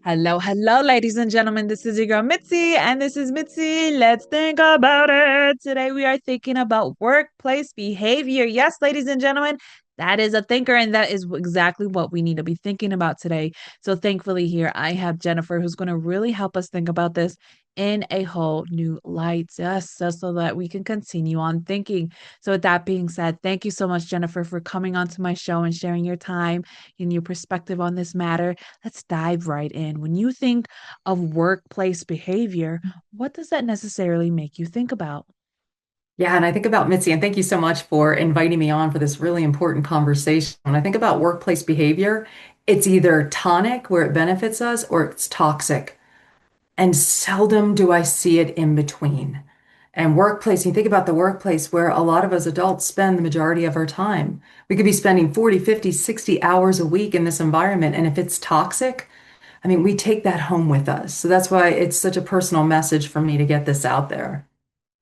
Hello, hello, ladies and gentlemen. This is your girl Mitzi, and this is Mitzi. Let's think about it. Today we are thinking about workplace behavior. Yes, ladies and gentlemen, that is a thinker, and that is exactly what we need to be thinking about today. So, thankfully, here I have Jennifer, who's going to really help us think about this in a whole new light, just so that we can continue on thinking. So, with that being said, thank you so much, Jennifer, for coming onto my show and sharing your time and your perspective on this matter. Let's dive right in. When you think of workplace behavior, what does that necessarily make you think about? Yeah, and I think about Mitzi, and thank you so much for inviting me on for this really important conversation. When I think about workplace behavior, it's either tonic, where it benefits us, or it's toxic. And seldom do I see it in between. And workplace, you think about the workplace where a lot of us adults spend the majority of our time. We could be spending 40, 50, 60 hours a week in this environment. And if it's toxic, I mean, we take that home with us. So that's why it's such a personal message for me to get this out there.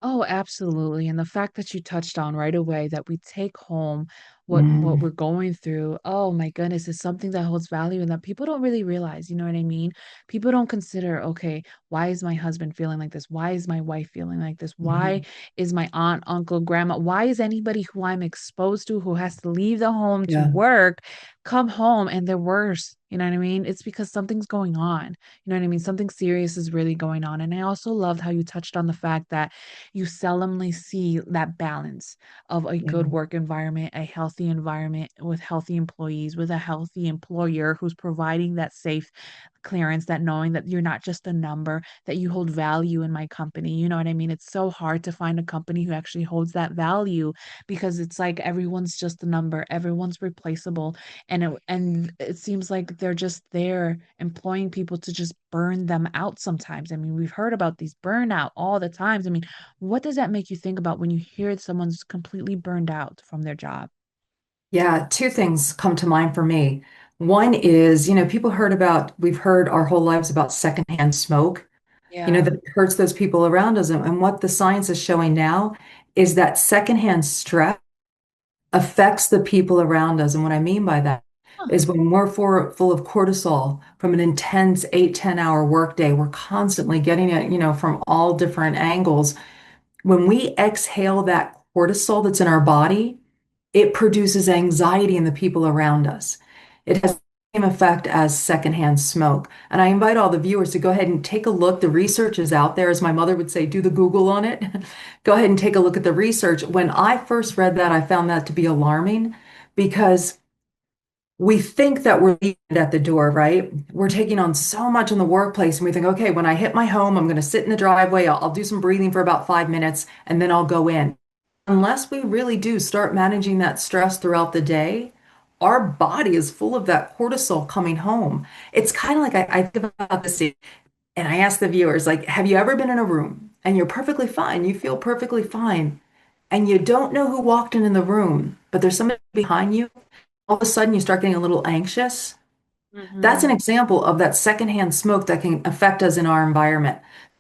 Oh, absolutely. And the fact that you touched on right away that we take home what Mm, we're going through, oh my goodness, is something that holds value and that people don't really realize, you know what I mean? People don't consider, okay, why is my husband feeling like this? Why is my wife feeling like this? Why mhm. is my aunt, uncle, grandma, why is anybody who I'm exposed to who has to leave the home to Yeah. work come home and they're worse? You know what I mean? It's because something's going on. You know what I mean? Something serious is really going on. And I also loved how you touched on the fact that you seldomly see that balance of a good Yeah. work environment, a healthy environment with healthy employees, with a healthy employer who's providing that safe clearance, that knowing that you're not just a number, that you hold value in my company. You know what I mean? It's so hard to find a company who actually holds that value because it's like everyone's just a number, everyone's replaceable, and it seems like they're just there employing people to just burn them out sometimes. I mean, we've heard about these burnout all the times. I mean, what does that make you think about when you hear someone's completely burned out from their job? Yeah, two things come to mind for me. One is, people we've heard our whole lives about secondhand smoke, Yeah. that it hurts those people around us. And what the science is showing now is that secondhand stress affects the people around us. And what I mean by that Huh. is when we're full of cortisol from an intense 8, 10 hour workday, we're constantly getting it, from all different angles. When we exhale that cortisol that's in our body, it produces anxiety in the people around us. It has the same effect as secondhand smoke. And I invite all the viewers to go ahead and take a look. The research is out there, as my mother would say, do the Google on it. Go ahead and take a look at the research. When I first read that, I found that to be alarming because we think that we're leaving it at the door, right? We're taking on so much in the workplace, and we think, okay, when I hit my home, I'm going to sit in the driveway, I'll do some breathing for about 5 minutes, and then I'll go in. Unless we really do start managing that stress throughout the day, our body is full of that cortisol coming home. It's kind of like I think about this, and I ask the viewers, like, have you ever been in a room and you're perfectly fine? You feel perfectly fine, and you don't know who walked in the room, but there's somebody behind you. All of a sudden, you start getting a little anxious. That's an Hmm. example of that secondhand smoke that can affect us in our environment.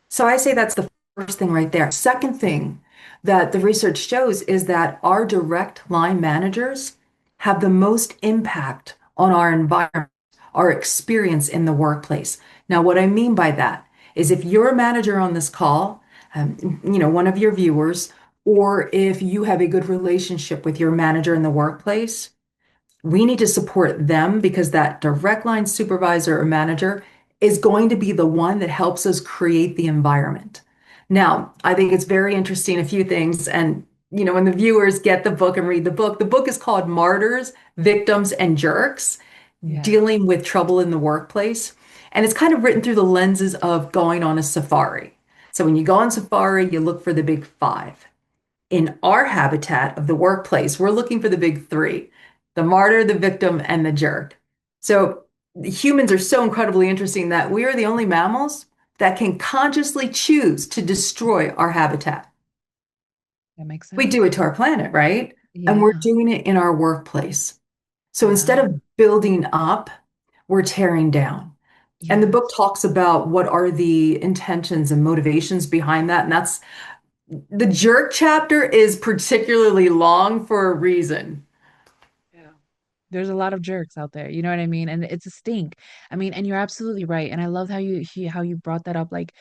So I say that's the first thing right there. Second thing that the research shows is that our direct line managers have the most impact on our environment, our experience in the workplace. Now, what I mean by that is if you're a manager on this call, one of your viewers, or if you have a good relationship with your manager in the workplace, we need to support them because that direct line supervisor or manager is going to be the one that helps us create the environment. Now, I think it's very interesting, a few things. And, when the viewers get the book and read the book is called Martyrs, Victims, and Jerks, Yeah. Dealing with Trouble in the Workplace. And it's kind of written through the lenses of going on a safari. So when you go on safari, you look for the big five. In our habitat of the workplace, we're looking for the big three: the martyr, the victim, and the jerk. So humans are so incredibly interesting that we are the only mammals that can consciously choose to destroy our habitat. That makes We do sense. it to our planet, right? And we're Yeah. doing it in our workplace. So instead Yeah. of building up, we're tearing down. And the book Yes. talks about what are the intentions and motivations behind that. And that's the jerk chapter is particularly long for a reason. Yeah. There's a lot of jerks out there, you know what I mean? And it's a stink. I mean, and you're absolutely right. And I love how you brought that up. Like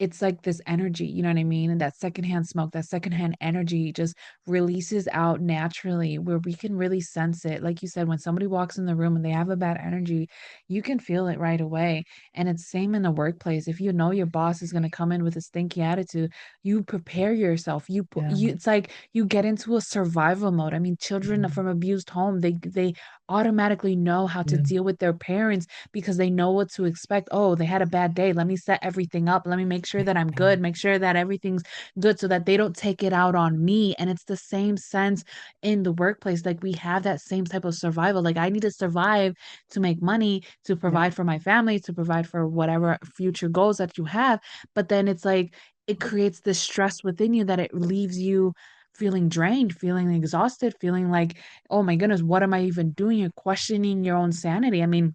it's like this energy, you know what I mean? And that secondhand smoke, that secondhand energy just releases out naturally where we can really sense it. Like you said, when somebody walks in the room and they have a bad energy, you can feel it right away. And it's same in the workplace. If you know your boss is going to come in with a stinky attitude, you prepare yourself. Yeah. It's like you get into a survival mode. I mean, children from abused home, they automatically know how to Yeah. deal with their parents because they know what to expect. Oh, they had a bad day. Let me set everything up. Let me make sure that I'm good, make sure that everything's good so that they don't take it out on me. And it's the same sense in the workplace. Like we have that same type of survival. Like I need to survive to make money, to Yeah. provide for my family, to provide for whatever future goals that you have. But then it's like it creates this stress within you that it leaves you feeling drained, feeling exhausted, feeling like, oh my goodness, what am I even doing? You're questioning your own sanity. I mean,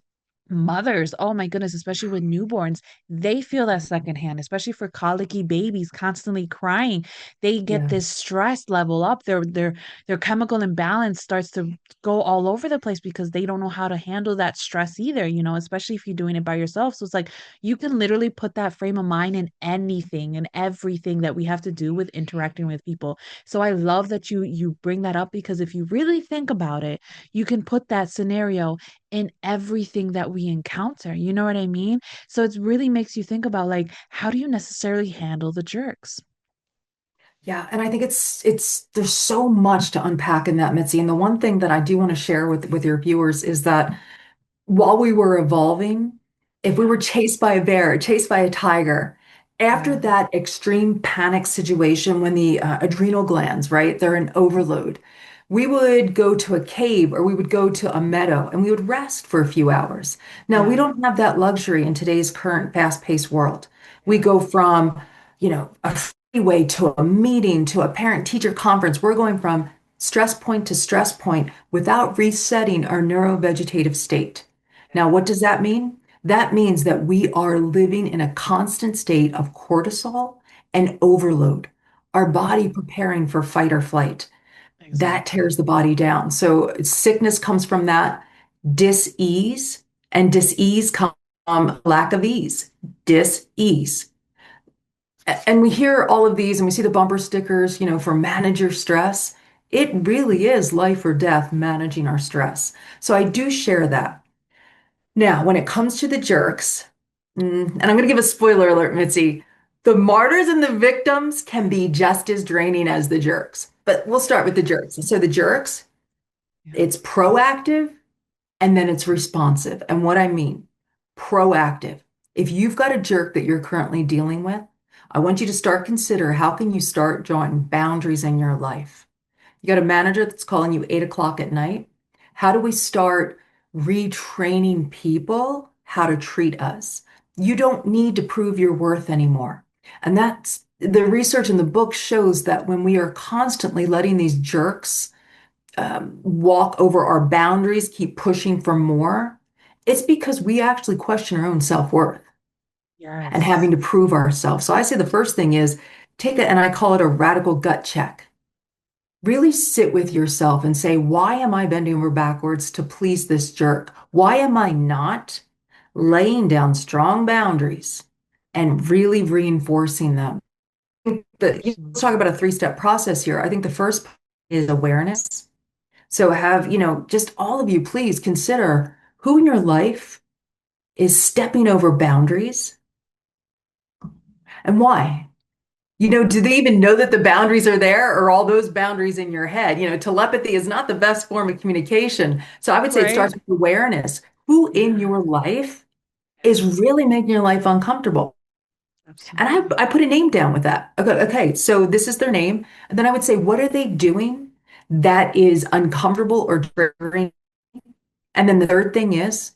mothers, oh my goodness, especially with newborns, they feel that secondhand, especially for colicky babies constantly crying. They get Yeah. this stress level up. Their chemical imbalance starts to go all over the place because they don't know how to handle that stress either, you know, especially if you're doing it by yourself. So it's like you can literally put that frame of mind in anything and everything that we have to do with interacting with people. So I love that you bring that up because if you really think about it, you can put that scenario in everything that we encounter. You know what I mean? So it really makes you think about like how do you necessarily handle the jerks? Yeah, and I think it's there's so much to unpack in that, Mitzi. And the one thing that I do want to share with your viewers is that while we were evolving, if we Yeah. were chased by a bear, chased by a tiger, after Yeah. that extreme panic situation when the adrenal glands, right, they're in overload, we would go to a cave or we would go to a meadow and we would rest for a few hours. Now, we Yeah. don't have that luxury in today's current fast-paced world. We Yeah. go from, a freeway to a meeting to a parent-teacher conference. We're going from stress point to stress point without resetting our neurovegetative state. Now, Yeah. what does that mean? That means that we are living in a constant state of cortisol and overload, our body Mhm. preparing for fight or flight. That Exactly. tears the body down. So sickness comes from that dis-ease, and dis-ease comes from lack of ease, dis-ease. And we hear all of these and we see the bumper stickers, for manage your stress. It really is life or death managing our stress. So I do share that. Now, when it comes to the jerks, and I'm going to give a spoiler alert, Mitzi, the martyrs and the victims can be just as draining as the jerks. But we'll start with the jerks. So the jerks, Yeah. it's proactive and then it's responsive. And what I mean, proactive. If you've got a jerk that you're currently dealing with, I want you to start consider how can you start drawing boundaries in your life. You got a manager that's calling you 8 o'clock at night. How do we start retraining people how to treat us? You don't need to prove your worth anymore. And that's the research in the book shows that when we are constantly letting these jerks walk over our boundaries, keep pushing for more, it's because we actually question our own self-worth and Yes. having to prove ourselves. So I say the first thing is take it, and I call it a radical gut check. Really sit with yourself and say, why am I bending over backwards to please this jerk? Why am I not laying down strong boundaries and really reinforcing them? Let's talk Absolutely. about a three-step process here. I think the first is awareness. So have, just all of you, please consider who in your life is stepping over boundaries and why. Do they even know that the boundaries are there or all those boundaries in your head? Telepathy is not the best form of communication. So I would say it Right? starts with awareness. Who in Yeah. your life is Yeah. really making your life uncomfortable? And Absolutely. I put a name down with that. Okay, so this is their name. And then I would say, what are they doing that is uncomfortable or triggering? And then the third thing is,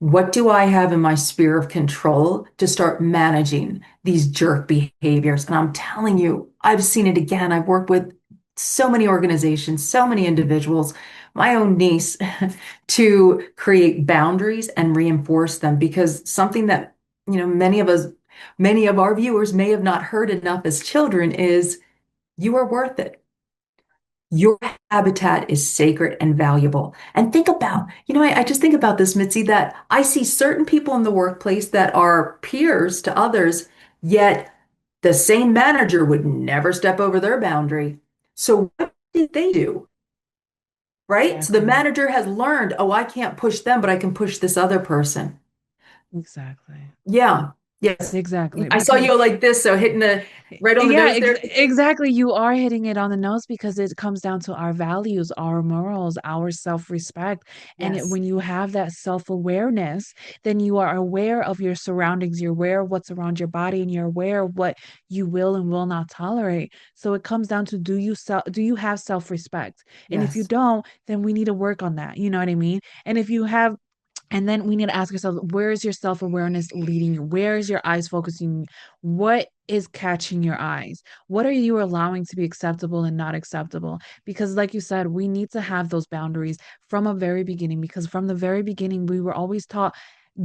what do I have in my sphere of control to start managing these jerk behaviors? And I'm telling you, I've seen it again. I've worked with so many organizations, so many individuals, my own niece, to create boundaries and reinforce them because something that, many of our viewers may have not heard enough as children is you are worth it. Your habitat is sacred and valuable. And think about, I just think about this, Mitzi, that I see certain people in the workplace that are peers to others, yet the same manager would never step over their boundary. So what did they do? Right? So the Exactly. manager has learned, oh, I can't push them, but I can push this other person. Exactly. Yeah. Yes. Exactly. I saw Because you like this, so hitting the right on the yeah, nose there. exactly. You are hitting it on the nose because it comes down to our values, our morals, our self-respect. And Yes. when you have that self-awareness, then you are aware of your surroundings, you're aware of what's around your body, and you're aware of what you will and will not tolerate. So it comes down to do you have self-respect? And if you Yes. don't, then we need to work on that. You know what I mean? And if you have and then we need to ask ourselves, where is your self awareness leading you? Where is your eyes focusing? What is catching your eyes? What are you allowing to be acceptable and not acceptable? Because, like you said, we need to have those boundaries from a very beginning. Because from the very beginning, we were always taught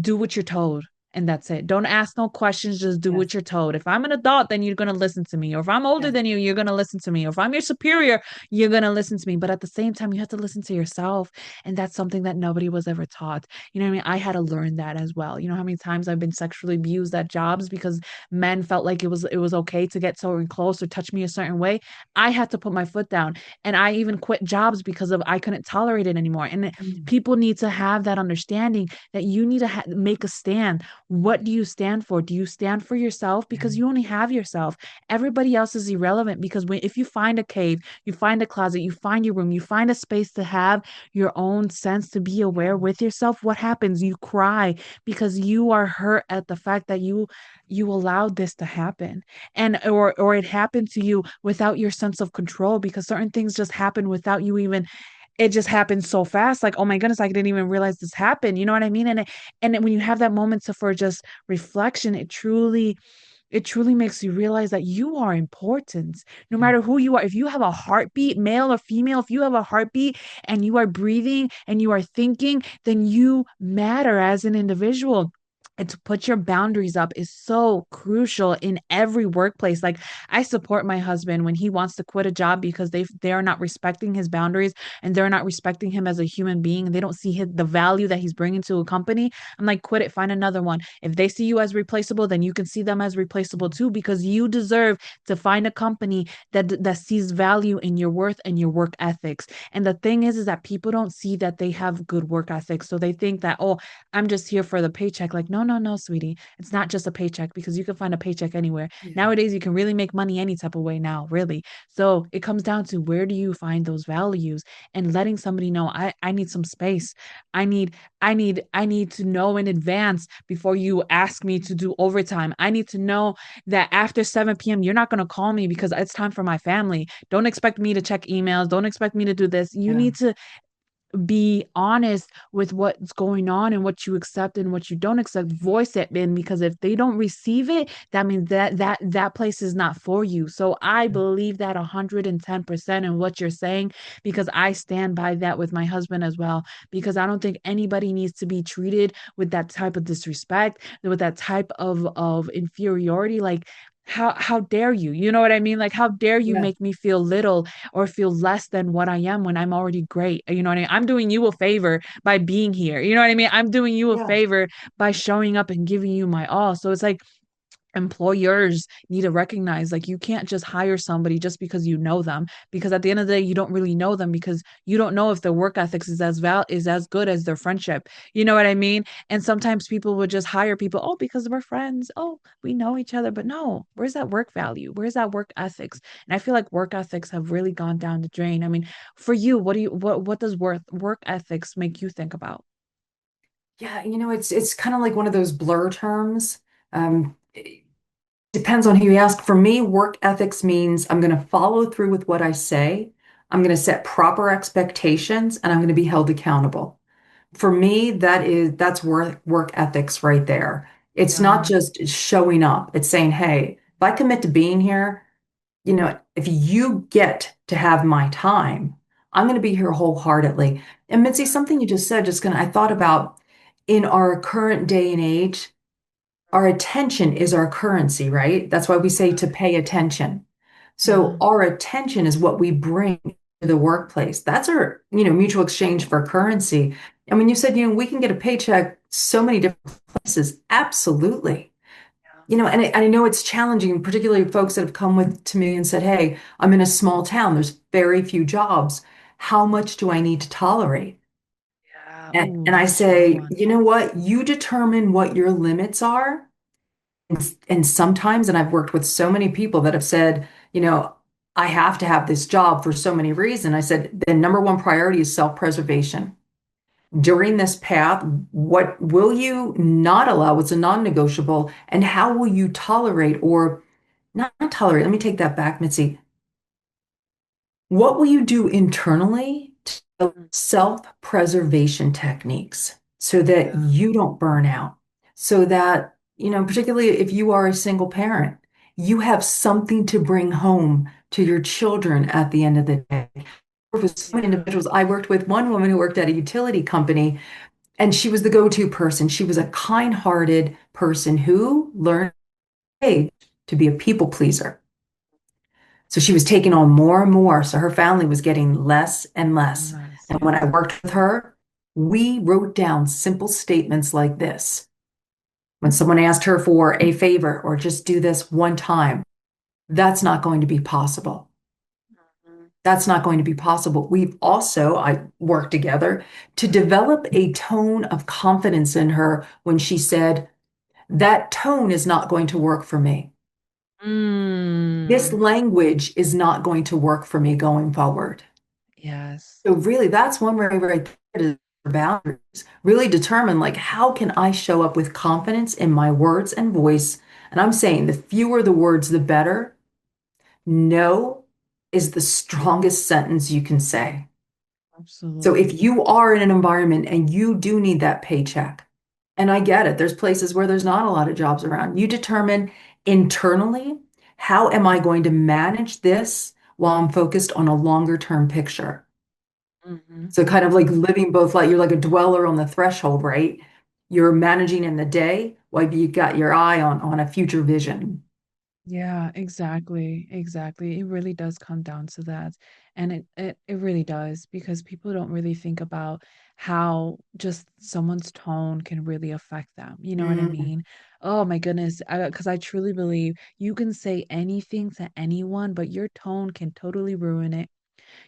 do what you're told. And that's it. Don't ask no questions. Just do Yes. what you're told. If I'm an adult, then you're going to listen to me. Or if I'm older Yes. than you, you're going to listen to me. Or if I'm your superior, you're going to listen to me. But at the same time, you have to listen to yourself. And that's something that nobody was ever taught. You know what I mean? I had to learn that as well. You know how many times I've been sexually abused at jobs because men felt like it was okay to get so close or touch me a certain way. I had to put my foot down. And I even quit jobs because of I couldn't tolerate it anymore. And Mm. people need to have that understanding that you need to make a stand. What do you stand for? Do you stand for yourself? Yeah. Because you only have yourself. Everybody else is irrelevant because if you find a cave, you find a closet, you find your room, you find a space to have your own sense, to be aware Yeah. with yourself, what happens? You cry because you are hurt at the fact that you allowed this to happen. And or it happened to you without your sense of control, because certain things just happen without you even, it just happened so fast, like, oh my goodness, I didn't even realize this happened. You know what I mean? When you have that moment for just reflection, it truly makes you realize that you are important no Yeah. matter who you are. If you have a heartbeat, male or female, if you have a heartbeat and you are breathing and you are thinking, then you matter as an individual. And to put your boundaries up is so crucial in every workplace. Like, I support my husband when he wants to quit a job because they are not respecting his boundaries and they're not respecting him as a human being, and they don't see the value that he's bringing to a company. I'm like, quit it, find another one. If they see you as replaceable, then you can see them as replaceable too, because you deserve to find a company that sees value in your worth and your work ethics. And the thing is that people don't see that they have good work ethics. So they think that, oh, I'm just here for the paycheck. Like, no, no, no, sweetie. It's not just a paycheck, because you can find a paycheck anywhere. Yeah. Nowadays, you can really make money any type of way now, really. So it comes down to, where do you find those values, and letting somebody know, I need some space. I need I need to know in advance before you ask me to do overtime. I need to know that after 7 p.m. you're not going to call me because it's time for my family. Don't expect me to check emails. Don't expect me to do this. You Yeah. need to be honest with what's going on and what you accept and what you don't accept. Voice it, man, because if they don't receive it, that means that place is not for you. So I believe that 110% in what you're saying, because I stand by that with my husband as well, because I don't think anybody needs to be treated with that type of disrespect, with that type of inferiority. Like, how dare you? You know what I mean? Like, how dare you Yeah. make me feel little or feel less than what I am when I'm already great? You know what I mean? I'm doing you a favor by being here. You know what I mean? I'm doing you a Yeah. favor by showing up and giving you my all. So it's like, employers need to recognize, like, you can't just hire somebody just because you know them, because at the end of the day, you don't really know them, because you don't know if their work ethics is as good as their friendship. You know what I mean? And sometimes people would just hire people, oh, because we're friends, oh, we know each other. But no, where's that work value? Where's that work ethics? And I feel like work ethics have really gone down the drain. I mean, for you, what does work ethics make you think about? Yeah, it's kind of like one of those blur terms. It depends on who you ask. For me, work ethics means I'm going to follow through with what I say. I'm going to set proper expectations and I'm going to be held accountable. For me, that's work ethics right there. It's not Yeah. just showing up. It's saying, hey, if I commit to being here, if you get to have my time, I'm going to be here wholeheartedly. And Mitzi, something you just said, I thought about in our current day and age, our attention is our currency, right? That's why we say to pay attention. So Yeah. our attention is what we bring. the workplace. That's our, mutual exchange for currency. And when you said, we can get a paycheck so many different places, absolutely. And I know it's challenging, particularly folks that have come to me and said, "Hey, I'm in a small town. There's very few jobs. How much do I need to tolerate?" Yeah. Ooh, And I that's a strong say, one. you know what? You determine what your limits are. And sometimes, and I've worked with so many people that have said, I have to have this job for so many reasons. I said, the number one priority is self-preservation. During this path, what will you not allow? What's a non-negotiable? And how will you tolerate or not tolerate? Let me take that back, Mitzi. What will you do internally to develop Mm. self-preservation techniques so that Yeah. you don't burn out? So that, particularly if you are a single parent, you have something to bring home to your children at the end of the day. For so many Yeah. individuals, I worked with one woman who worked at a utility company, and she was the go-to person. She was a kind-hearted person who learned to be a people pleaser. So she was taking on more and more. So her family was getting less and less. Nice. And when Yeah. I worked with her, we wrote down simple statements like this. When someone asked her for a favor or just do this one time, that's not going to be possible. Mhm. That's not going to be possible. I worked together to develop a tone of confidence in her when she said, that tone is not going to work for me. This Mm. language is not going to work for me going forward. Yes. So really, that's one way right there to boundaries. Really determine like how can I show up with confidence in my words and voice? And I'm saying the fewer the words, the better. No is the strongest sentence you can say. So if Absolutely. you are in an environment and you do need that paycheck, and I get it, there's places where there's not a lot of jobs around. You determine internally, how am I going to manage this while I'm focused on a longer term picture? Hmm. So kind of like Hmm. living both life, you're like a dweller on the threshold, right? You're managing in the day while you got your eye on a future vision. Yeah, exactly. Exactly. It really does come down to that. And it really does because people don't really think about how just someone's tone can really affect them. You know what I Mm, mean? Oh my goodness. Because I truly believe you can say anything to anyone, but your tone can totally ruin it.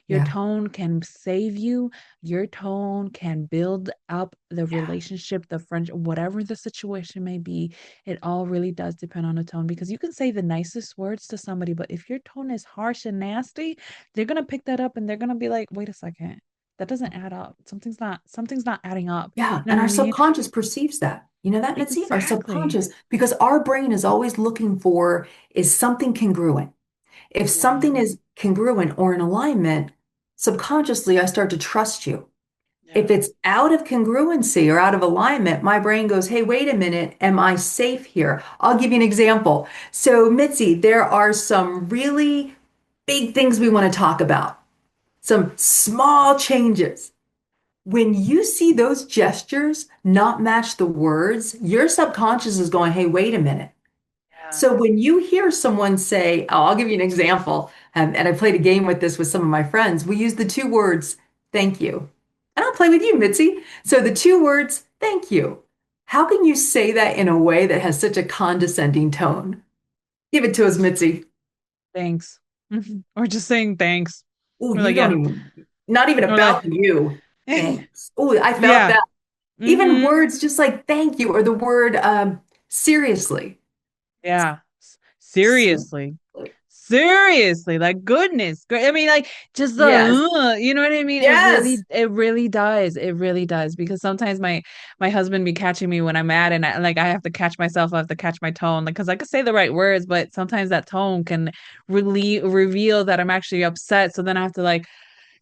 Your yeah, tone can save you. Your tone can build up the yeah, relationship, the friendship, whatever the situation may be. It all really does depend on the tone because you can say the nicest words to somebody, but if your tone is harsh and nasty, they're gonna pick that up and they're gonna be like, wait a second, that doesn't add up. Something's not adding up. yeah. You know And what I our mean? subconscious perceives that. You know that, Mitzi? Our Exactly. subconscious, because our brain is always looking for is something congruent. If Yeah. something is congruent or in alignment, subconsciously I start to trust you. If Yeah. it's out of congruency or out of alignment, my brain goes, hey, wait a minute, am I safe here? I'll give you an example. So, Mitzi, there are some really big things we want to talk about, some small changes. When you see those gestures not match the words, your subconscious is going, hey, wait a minute. Yeah. So when you hear someone say, oh, I'll give you an example, and I played a game with this with some of my friends, we use the two words, thank you. And I'll play with you, Mitzi. So the two words, thank you. How can you say that in a way that has such a condescending tone? Give it to us, Mitzi. Thanks. Or just saying thanks. Oh, We're you like, don't yeah. even, not even We're like, about you. Thanks. Oh, I felt yeah. that. Even Mm-hmm. words just like thank you or the word seriously. Yeah. Seriously. Seriously. Seriously. Like goodness. I mean, like just the Yes. you know what I mean? Yes. It really does. It really does. Because sometimes my husband be catching me when I'm mad and I have to catch myself, I have to catch my tone. Like, because I could say the right words, but sometimes that tone can really reveal that I'm actually upset. So then I have to like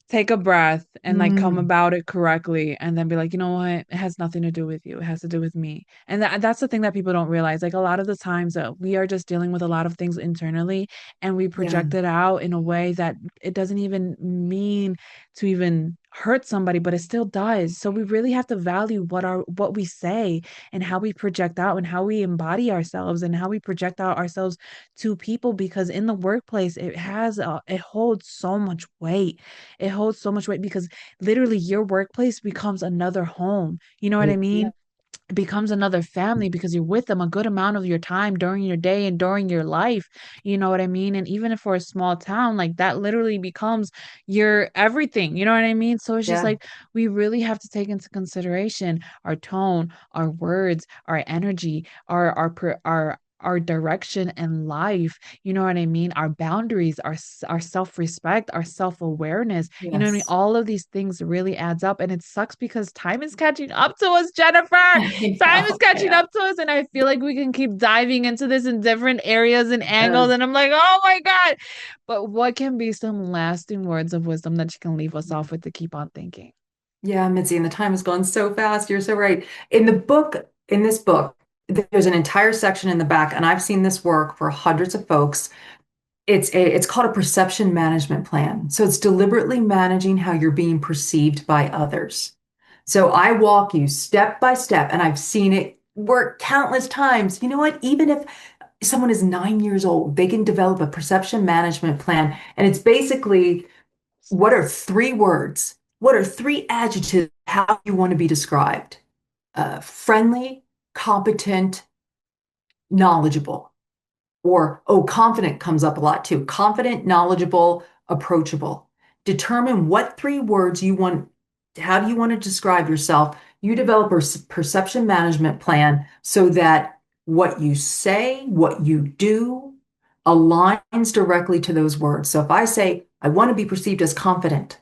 take a breath and like come Mm, about it correctly and then be like, you know what, it has nothing to do with you, it has to do with me. And that's the thing that people don't realize. Like a lot of the times we are just dealing with a lot of things internally and we yeah. project it out in a way that it doesn't even mean to even hurt somebody, but it still does. So we really have to value what we say and how we project out and how we embody ourselves and how we project out ourselves to people, because in the workplace it holds so much weight. It holds so much weight because literally your workplace becomes another home. You know what I Yeah. mean? It becomes another family because you're with them a good amount of your time during your day and during your life. You know what I mean? And even if for a small town, like that literally becomes your everything. You know what I mean? So it's just Yeah. like we really have to take into consideration our tone, our words, our energy, our direction in life. You know what I mean? Our boundaries, our self-respect, our self-awareness. You know what I mean? Yes. All of these things really adds up, and it sucks because time is catching up to us, Jennifer. I Time is know. I catching know. up to us, and I feel like we can keep diving into this in different areas and angles. Yes. And I'm like, oh my God. But what can be some lasting words of wisdom that you can leave us off with to keep on thinking? Yeah, Mitzi, and the time has gone so fast. You're so right. In this book, there's an entire section in the back, and I've seen this work for hundreds of folks. It's called a perception management plan. So it's deliberately managing how you're being perceived by others. So I walk you step by step, and I've seen it work countless times. You know what? Even if someone is 9 years old, they can develop a perception management plan, and it's basically what are three words? What are three adjectives? How you want to be described? Friendly, competent, knowledgeable. Or, oh, confident comes up a lot too. Confident, knowledgeable, approachable. Determine what three words you want. How do you want to describe yourself? You develop a perception management plan so that what you say, what you do aligns directly to those words. So if I say, I want to be perceived as confident,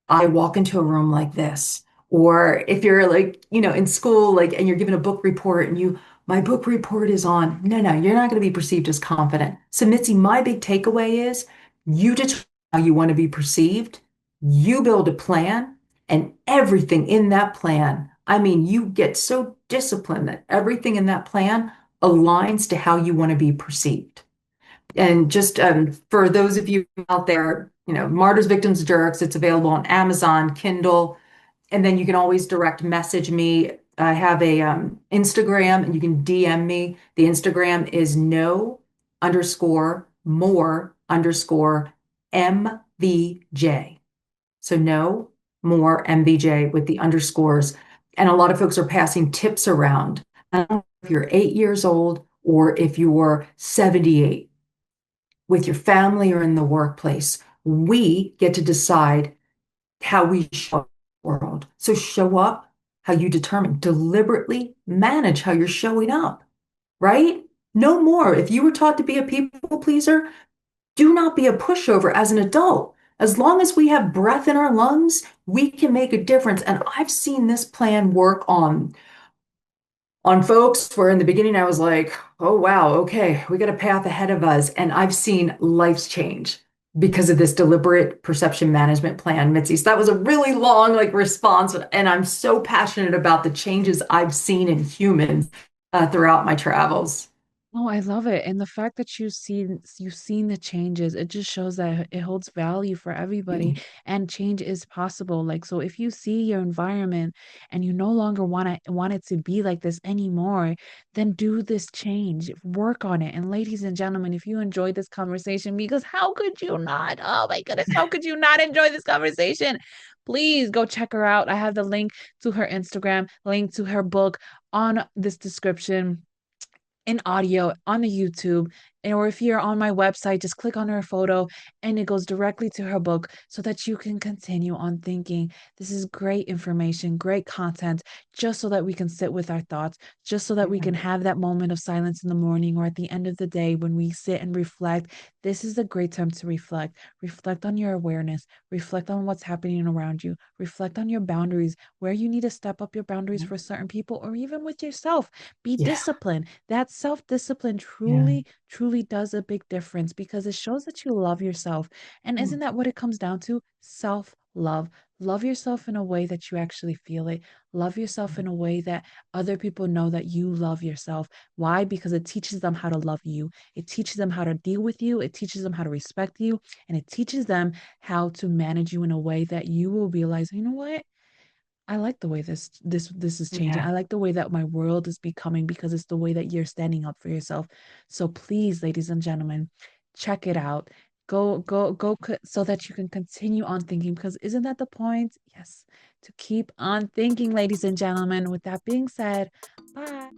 I walk into a room like this. Or if you're like, in school, like, and you're given a book report and my book report is on, no, you're not going to be perceived as confident. So, Mitzi, my big takeaway is you determine how you want to be perceived, you build a plan, and everything in that plan, I mean, you get so disciplined that everything in that plan aligns to how you want to be perceived. And just for those of you out there, Martyrs, Victims, Jerks, it's available on Amazon, Kindle, and then you can always direct message me. I have a Instagram, and you can DM me. The Instagram is no underscore more underscore MVJ. So no more MVJ with the underscores. And a lot of folks are passing tips around. I don't know if you're 8 years old or if you're 78 with your family or in the workplace. We get to decide how we show up in the world. So show up how you determine, deliberately manage how you're showing up, right? No more. If you were taught to be a people pleaser, do not be a pushover as an adult. As long as we have breath in our lungs, we can make a difference. And I've seen this plan work on folks where in the beginning I was like, oh, wow, okay, we got a path ahead of us. And I've seen lives change because of this deliberate perception management plan, Mitzi. So that was a really long response. And I'm so passionate about the changes I've seen in humans throughout my travels. Oh, I love it. And the fact that you've seen the changes, it just shows that it holds value for everybody and change is possible. Like, so if you see your environment and you no longer want it to be like this anymore, then do this change. Work on it. And ladies and gentlemen, if you enjoyed this conversation, because how could you not? Oh my goodness, how could you not enjoy this conversation? Please go check her out. I have the link to her Instagram, link to her book on this description in audio on the YouTube. Or if you're on my website, just click on her photo and it goes directly to her book so that you can continue on thinking. This is great information, great content, just so that we can sit with our thoughts, just so that we Yeah. can have that moment of silence in the morning or at the end of the day when we sit and reflect. This is a great time to reflect. Reflect on your awareness, reflect on what's happening around you, reflect on your boundaries, where you need to step up your boundaries for certain people or even with yourself. Be Yeah. disciplined. That self-discipline Yeah. truly, truly does a big difference because it shows that you love yourself. And isn't that what it comes down to? Self-love. Love yourself in a way that you actually feel it. Love yourself in a way that other people know that you love yourself. Why? Because it teaches them how to love you. It teaches them how to deal with you. It teaches them how to respect you. And it teaches them how to manage you in a way that you will realize, you know what? I like the way this is changing. Yeah. I like the way that my world is becoming because it's the way that you're standing up for yourself. So please, ladies and gentlemen, check it out. So that you can continue on thinking because isn't that the point? Yes, to keep on thinking, ladies and gentlemen. With that being said, bye.